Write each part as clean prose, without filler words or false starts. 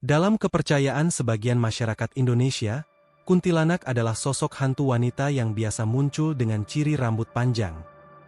Dalam kepercayaan sebagian masyarakat Indonesia, kuntilanak adalah sosok hantu wanita yang biasa muncul dengan ciri rambut panjang,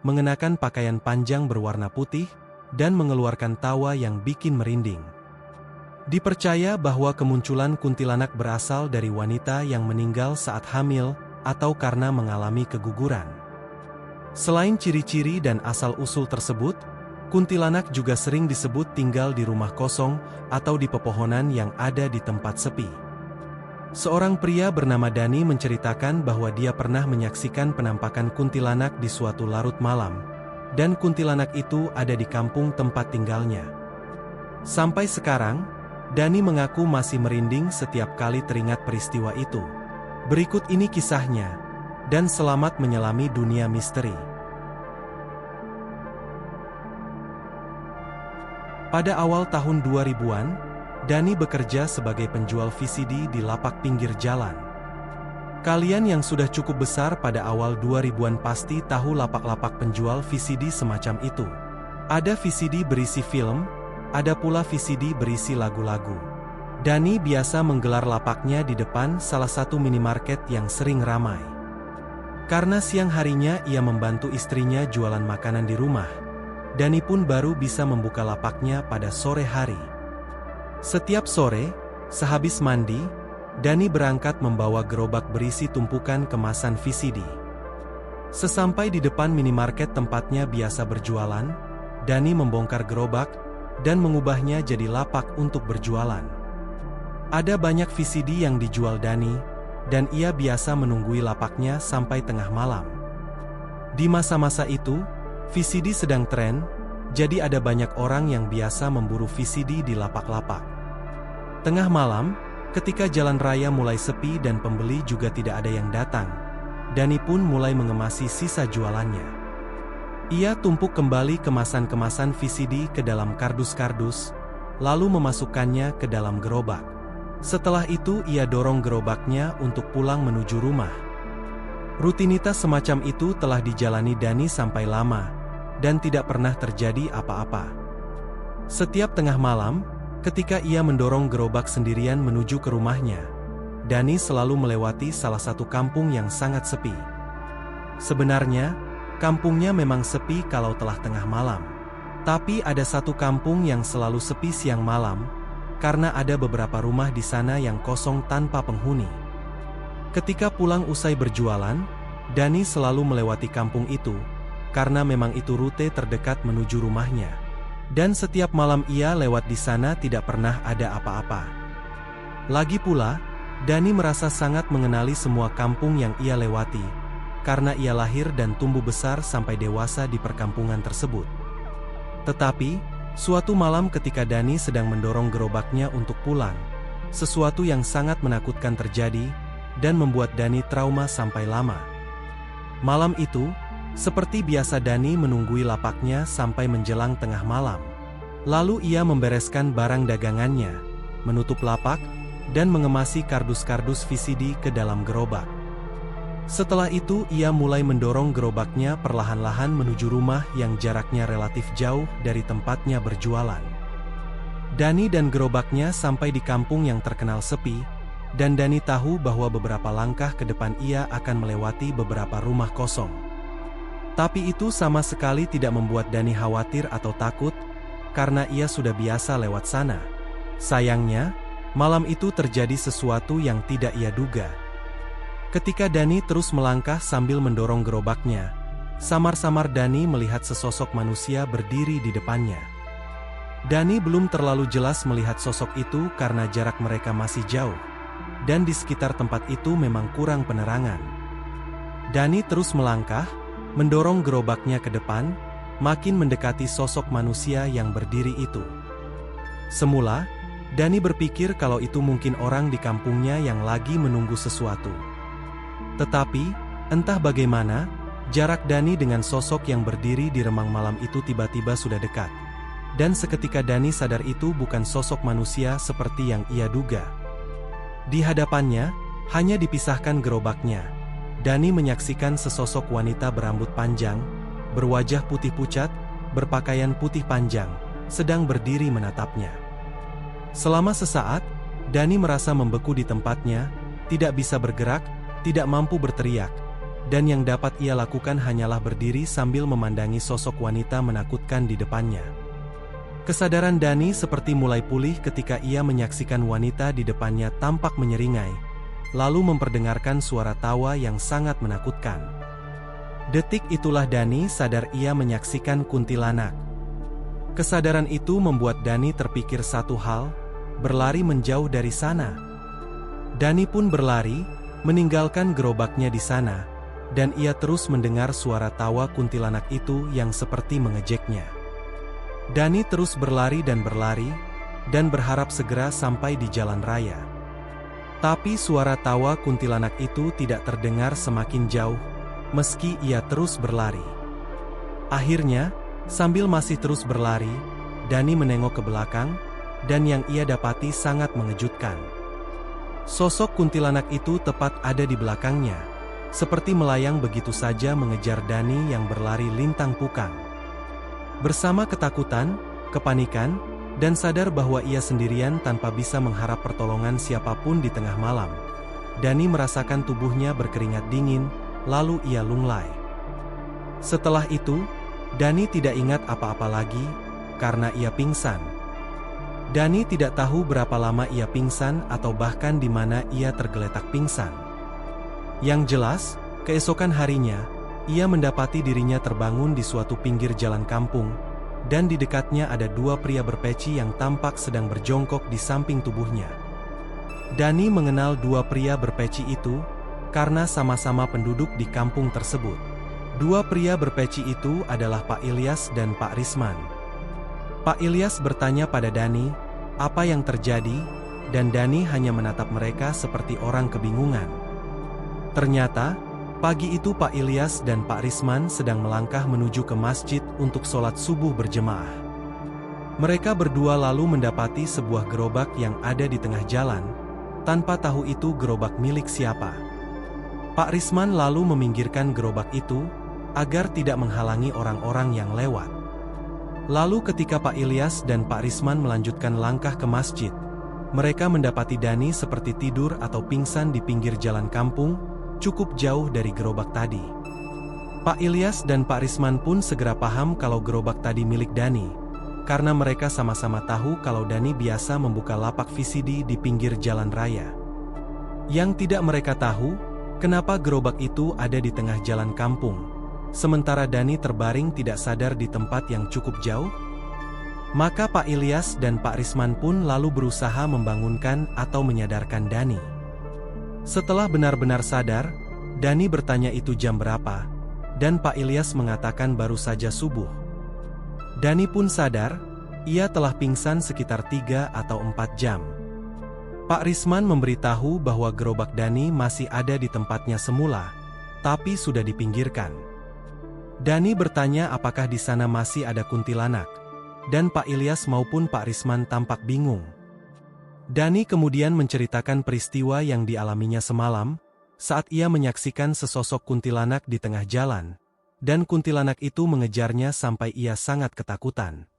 mengenakan pakaian panjang berwarna putih, dan mengeluarkan tawa yang bikin merinding. Dipercaya bahwa kemunculan kuntilanak berasal dari wanita yang meninggal saat hamil atau karena mengalami keguguran. Selain ciri-ciri dan asal-usul tersebut, kuntilanak juga sering disebut tinggal di rumah kosong atau di pepohonan yang ada di tempat sepi. Seorang pria bernama Dani menceritakan bahwa dia pernah menyaksikan penampakan kuntilanak di suatu larut malam, dan kuntilanak itu ada di kampung tempat tinggalnya. Sampai sekarang, Dani mengaku masih merinding setiap kali teringat peristiwa itu. Berikut ini kisahnya, dan selamat menyelami dunia misteri. Pada awal tahun 2000-an, Dani bekerja sebagai penjual VCD di lapak pinggir jalan. Kalian yang sudah cukup besar pada awal 2000-an pasti tahu lapak-lapak penjual VCD semacam itu. Ada VCD berisi film, ada pula VCD berisi lagu-lagu. Dani biasa menggelar lapaknya di depan salah satu minimarket yang sering ramai. Karena siang harinya ia membantu istrinya jualan makanan di rumah, Dani pun baru bisa membuka lapaknya pada sore hari. Setiap sore, sehabis mandi, Dani berangkat membawa gerobak berisi tumpukan kemasan VCD. Sesampai di depan minimarket tempatnya biasa berjualan, Dani membongkar gerobak dan mengubahnya jadi lapak untuk berjualan. Ada banyak VCD yang dijual Dani, dan ia biasa menunggui lapaknya sampai tengah malam. Di masa-masa itu, VCD sedang tren, jadi ada banyak orang yang biasa memburu VCD di lapak-lapak. Tengah malam, ketika jalan raya mulai sepi dan pembeli juga tidak ada yang datang, Dani pun mulai mengemasi sisa jualannya. Ia tumpuk kembali kemasan-kemasan VCD ke dalam kardus-kardus, lalu memasukkannya ke dalam gerobak. Setelah itu ia dorong gerobaknya untuk pulang menuju rumah. Rutinitas semacam itu telah dijalani Dani sampai lama, dan tidak pernah terjadi apa-apa. Setiap tengah malam, ketika ia mendorong gerobak sendirian menuju ke rumahnya, Dani selalu melewati salah satu kampung yang sangat sepi. Sebenarnya, kampungnya memang sepi kalau telah tengah malam. Tapi ada satu kampung yang selalu sepi siang malam, karena ada beberapa rumah di sana yang kosong tanpa penghuni. Ketika pulang usai berjualan, Dani selalu melewati kampung itu, karena memang itu rute terdekat menuju rumahnya. Dan setiap malam ia lewat di sana tidak pernah ada apa-apa. Lagi pula, Dani merasa sangat mengenali semua kampung yang ia lewati, karena ia lahir dan tumbuh besar sampai dewasa di perkampungan tersebut. Tetapi, suatu malam ketika Dani sedang mendorong gerobaknya untuk pulang, sesuatu yang sangat menakutkan terjadi, dan membuat Dani trauma sampai lama. Malam itu, seperti biasa Dani menunggui lapaknya sampai menjelang tengah malam. Lalu ia membereskan barang dagangannya, menutup lapak, dan mengemasi kardus-kardus VCD ke dalam gerobak. Setelah itu ia mulai mendorong gerobaknya perlahan-lahan menuju rumah yang jaraknya relatif jauh dari tempatnya berjualan. Dani dan gerobaknya sampai di kampung yang terkenal sepi, dan Dani tahu bahwa beberapa langkah ke depan ia akan melewati beberapa rumah kosong. Tapi itu sama sekali tidak membuat Dani khawatir atau takut, karena ia sudah biasa lewat sana. Sayangnya, malam itu terjadi sesuatu yang tidak ia duga. Ketika Dani terus melangkah sambil mendorong gerobaknya, samar-samar Dani melihat sesosok manusia berdiri di depannya. Dani belum terlalu jelas melihat sosok itu karena jarak mereka masih jauh, dan di sekitar tempat itu memang kurang penerangan. Dani terus melangkah, mendorong gerobaknya ke depan, makin mendekati sosok manusia yang berdiri itu. Semula, Dani berpikir kalau itu mungkin orang di kampungnya yang lagi menunggu sesuatu. Tetapi, entah bagaimana, jarak Dani dengan sosok yang berdiri di remang malam itu tiba-tiba sudah dekat. Dan seketika Dani sadar itu bukan sosok manusia seperti yang ia duga. Di hadapannya, hanya dipisahkan gerobaknya. Dani menyaksikan sesosok wanita berambut panjang, berwajah putih pucat, berpakaian putih panjang, sedang berdiri menatapnya. Selama sesaat, Dani merasa membeku di tempatnya, tidak bisa bergerak, tidak mampu berteriak, dan yang dapat ia lakukan hanyalah berdiri sambil memandangi sosok wanita menakutkan di depannya. Kesadaran Dani seperti mulai pulih ketika ia menyaksikan wanita di depannya tampak menyeringai, lalu memperdengarkan suara tawa yang sangat menakutkan. Detik itulah Dani sadar ia menyaksikan kuntilanak. Kesadaran itu membuat Dani terpikir satu hal, berlari menjauh dari sana. Dani pun berlari, meninggalkan gerobaknya di sana, dan ia terus mendengar suara tawa kuntilanak itu yang seperti mengejeknya. Dani terus berlari, dan berharap segera sampai di jalan raya. Tapi suara tawa kuntilanak itu tidak terdengar semakin jauh, meski ia terus berlari. Akhirnya, sambil masih terus berlari, Dani menengok ke belakang, dan yang ia dapati sangat mengejutkan. Sosok kuntilanak itu tepat ada di belakangnya, seperti melayang begitu saja mengejar Dani yang berlari lintang pukang. Bersama ketakutan, kepanikan, dan sadar bahwa ia sendirian tanpa bisa mengharap pertolongan siapapun di tengah malam, Dani merasakan tubuhnya berkeringat dingin, lalu ia lunglai. Setelah itu, Dani tidak ingat apa-apa lagi, karena ia pingsan. Dani tidak tahu berapa lama ia pingsan atau bahkan di mana ia tergeletak pingsan. Yang jelas, keesokan harinya, ia mendapati dirinya terbangun di suatu pinggir jalan kampung, dan di dekatnya ada dua pria berpeci yang tampak sedang berjongkok di samping tubuhnya. Dani mengenal dua pria berpeci itu, karena sama-sama penduduk di kampung tersebut. Dua pria berpeci itu adalah Pak Ilyas dan Pak Risman. Pak Ilyas bertanya pada Dani, apa yang terjadi, dan Dani hanya menatap mereka seperti orang kebingungan. Ternyata, pagi itu Pak Ilyas dan Pak Risman sedang melangkah menuju ke masjid untuk sholat subuh berjemaah. Mereka berdua lalu mendapati sebuah gerobak yang ada di tengah jalan, tanpa tahu itu gerobak milik siapa. Pak Risman lalu meminggirkan gerobak itu, agar tidak menghalangi orang-orang yang lewat. Lalu ketika Pak Ilyas dan Pak Risman melanjutkan langkah ke masjid, mereka mendapati Dani seperti tidur atau pingsan di pinggir jalan kampung, cukup jauh dari gerobak tadi. Pak Ilyas dan Pak Risman pun segera paham kalau gerobak tadi milik Dani, karena mereka sama-sama tahu kalau Dani biasa membuka lapak VCD di pinggir jalan raya. Yang tidak mereka tahu, kenapa gerobak itu ada di tengah jalan kampung, sementara Dani terbaring tidak sadar di tempat yang cukup jauh. Maka Pak Ilyas dan Pak Risman pun lalu berusaha membangunkan atau menyadarkan Dani. Setelah benar-benar sadar, Dani bertanya itu jam berapa, dan Pak Ilyas mengatakan baru saja subuh. Dani pun sadar, ia telah pingsan sekitar 3 atau 4 jam. Pak Risman memberitahu bahwa gerobak Dani masih ada di tempatnya semula, tapi sudah dipinggirkan. Dani bertanya apakah di sana masih ada kuntilanak, dan Pak Ilyas maupun Pak Risman tampak bingung. Dani kemudian menceritakan peristiwa yang dialaminya semalam, saat ia menyaksikan sesosok kuntilanak di tengah jalan, dan kuntilanak itu mengejarnya sampai ia sangat ketakutan.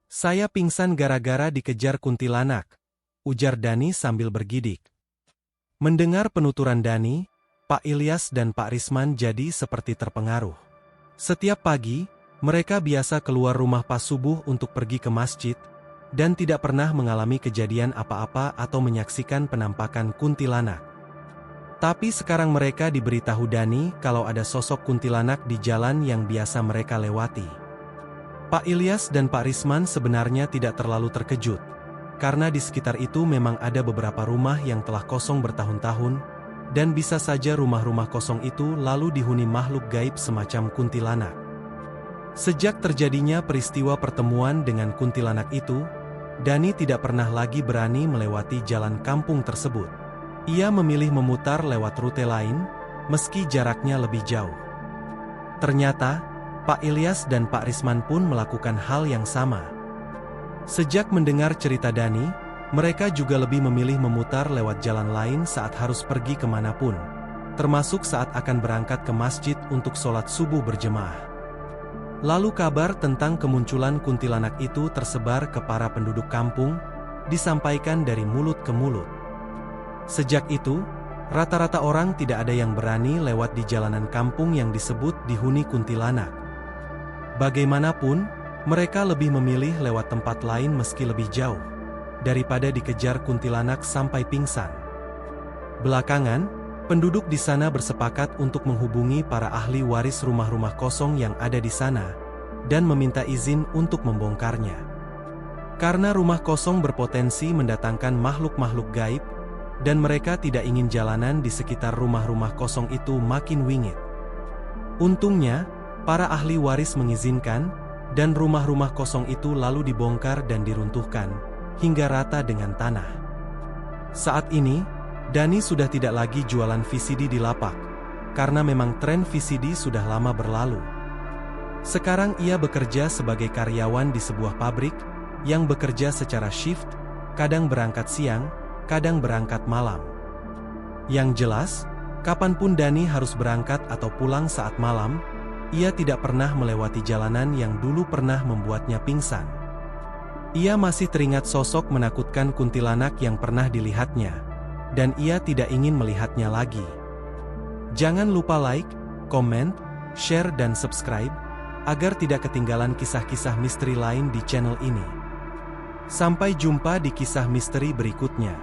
"Saya pingsan gara-gara dikejar kuntilanak," ujar Dani sambil bergidik. Mendengar penuturan Dani, Pak Ilyas dan Pak Risman jadi seperti terpengaruh. Setiap pagi, mereka biasa keluar rumah pas subuh untuk pergi ke masjid, dan tidak pernah mengalami kejadian apa-apa atau menyaksikan penampakan kuntilanak. Tapi sekarang mereka diberitahu Dani kalau ada sosok kuntilanak di jalan yang biasa mereka lewati. Pak Ilyas dan Pak Risman sebenarnya tidak terlalu terkejut, karena di sekitar itu memang ada beberapa rumah yang telah kosong bertahun-tahun, dan bisa saja rumah-rumah kosong itu lalu dihuni makhluk gaib semacam kuntilanak. Sejak terjadinya peristiwa pertemuan dengan kuntilanak itu, Dani tidak pernah lagi berani melewati jalan kampung tersebut. Ia memilih memutar lewat rute lain, meski jaraknya lebih jauh. Ternyata, Pak Ilyas dan Pak Risman pun melakukan hal yang sama. Sejak mendengar cerita Dani, mereka juga lebih memilih memutar lewat jalan lain saat harus pergi kemanapun, termasuk saat akan berangkat ke masjid untuk sholat subuh berjemaah. Lalu kabar tentang kemunculan kuntilanak itu tersebar ke para penduduk kampung, disampaikan dari mulut ke mulut. Sejak itu, rata-rata orang tidak ada yang berani lewat di jalanan kampung yang disebut dihuni kuntilanak. Bagaimanapun, mereka lebih memilih lewat tempat lain meski lebih jauh, daripada dikejar kuntilanak sampai pingsan. Belakangan, penduduk di sana bersepakat untuk menghubungi para ahli waris rumah-rumah kosong yang ada di sana, dan meminta izin untuk membongkarnya. Karena rumah kosong berpotensi mendatangkan makhluk-makhluk gaib, dan mereka tidak ingin jalanan di sekitar rumah-rumah kosong itu makin wingit. Untungnya, para ahli waris mengizinkan, dan rumah-rumah kosong itu lalu dibongkar dan diruntuhkan, hingga rata dengan tanah. Saat ini, Dani sudah tidak lagi jualan VCD di lapak, karena memang tren VCD sudah lama berlalu. Sekarang ia bekerja sebagai karyawan di sebuah pabrik, yang bekerja secara shift, kadang berangkat siang, kadang berangkat malam. Yang jelas, kapanpun Dani harus berangkat atau pulang saat malam, ia tidak pernah melewati jalanan yang dulu pernah membuatnya pingsan. Ia masih teringat sosok menakutkan kuntilanak yang pernah dilihatnya, dan ia tidak ingin melihatnya lagi. Jangan lupa like, komen, share dan subscribe, agar tidak ketinggalan kisah-kisah misteri lain di channel ini. Sampai jumpa di kisah misteri berikutnya.